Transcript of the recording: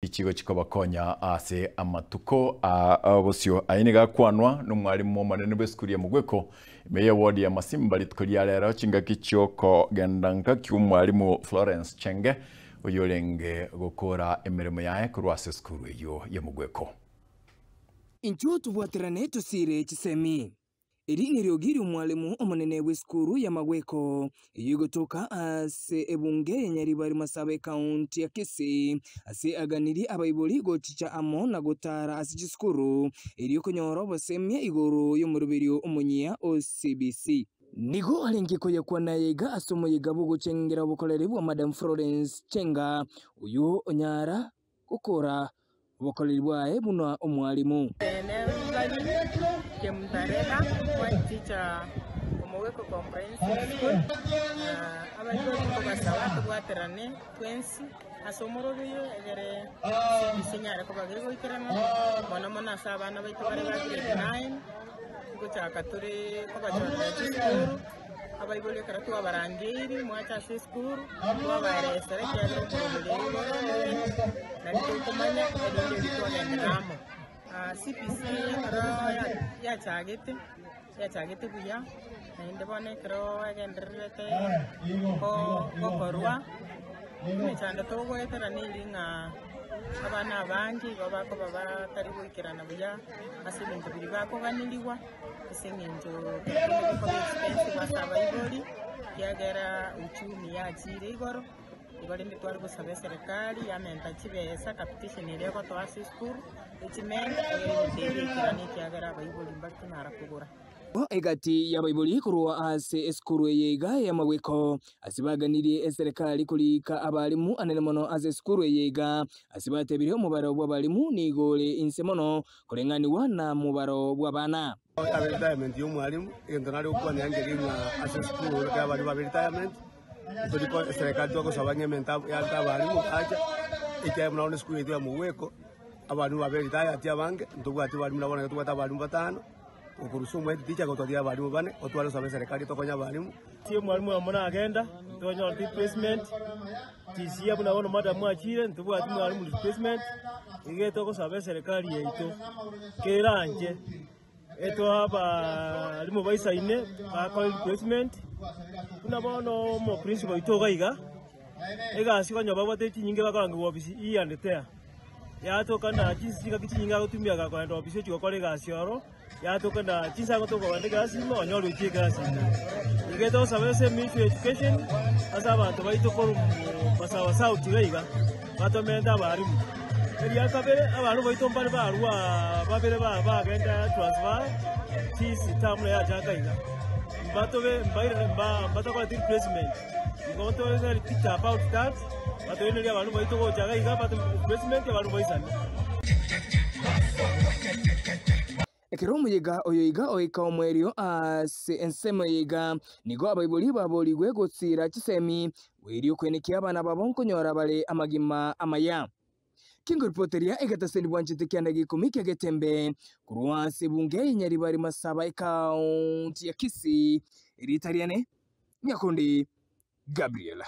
Ikigo kikabakonya ase amatuko abosyo ainiga kwanwa n'umwarimu manene b'eskuri ya Mugweko meya ward ya Masimba litkolia lero kinga kichoko gendanka cy'umwarimu Florence Chenge uyolenge gukora emirimo yae kurwase skuru yo ya Mugweko. Incho tubwaterane tusire kisemi iri niriyogiri umwalimu omunene w'eskuru ya Mugweko yugotoka ase ebunge Nyaribari Masabe county ya Kisii ase aganiri abayiboli gochicha amo na gotara ase chiskuru iri konyoro basemye igoro yo murubirio umunyia OCBC nigo alengeko yakwana yega asomo yega bugucengera bukolere bwa Madam Florence Chenga uyu onyara gukora ubukolere bwae buna umwalimu Kemtareka one teacher Mugweko comprehensive school abajoli ko basaba tubwaterane twensi asomoro biyo egere bisinyare ko bagego ikerana mona sabana baitu bari grade 9 kuchaka turi ko bajora school abayibole karatu abarangiri mwacha school twabare sereke ya nari kumanya edinde bitone ndamo CPC ya chagete buya inde bone kro agenderete ko korwa ni chanda to gwetera nilinga abana bangi baba ko baba tari gwikirana buya asilinto biri bako ganiliwa isinginjo ko expense basaba ibori yagera uchumi ya chire igoro igori nditwari gusaba serikali yamenta kibesa competition ire ko twasi school ichimenda kirani kyagara bayiboli mbakinara kugura egati ya bayiboli kurwa ase eskuru yega ya Mugweko asibaganiriye serikali kulika abalimu anene mono ase eskuru yega asibatebire umubaro bw'abalimu nigole insemono kurenganiwa na mubaro bw'abana retirement y'umwalimu entonari ukwane yangelinga ase eskuru y'abali ba retirement turiko serikali twako sabanyementa ya abalimu acha ike mnaone eskuru ya Mugweko abantu baberitaya ati abange ntubwati bali mnabona tubata abalimu batano ukurusumu eticha gotodia abalimu bane otwalo sabe serikali tokonya abalimu tie mwalimu amona agenda tonyo replacement tisia bunabona madam achire ntubwati mwalimu replacement igeto ko sabe serikali yeito keranje eto aba alimu baisaine ba replacement unabono mo principal itogaiga ega sikonyo babate tinyinge bakaranga ofisi iyandetea yatoka na chinsiga kichinyinga gutumia gakwenda ofisi chikokore gasioro yatoka na chinsa gotoko wande gasimo onyoro itie gasi igeto sabese mutual education asa abantu baitokoro basawa south gaiga batomenda abarimu eriya kabere abantu baitombare barwa babere bagenda transfer fees tamule ya jagaiga batobe mbaire batoko replacement igonto is teach about that batoine abantu baitoko jagaiga but replacement abantu baisana Ekiromu yega oyoiga oika omwerio ase ensemo yega nigo abayiboli baboligwe gotsira kisemi werio kwenekia abana babonkonyora bale amagima amaya Kingo reporteria egataseni bwanchite kyanda gikomike getembe kurwase bunge Nyaribari Masabe county ya Kisii eritariane Nyakundi Gabriela.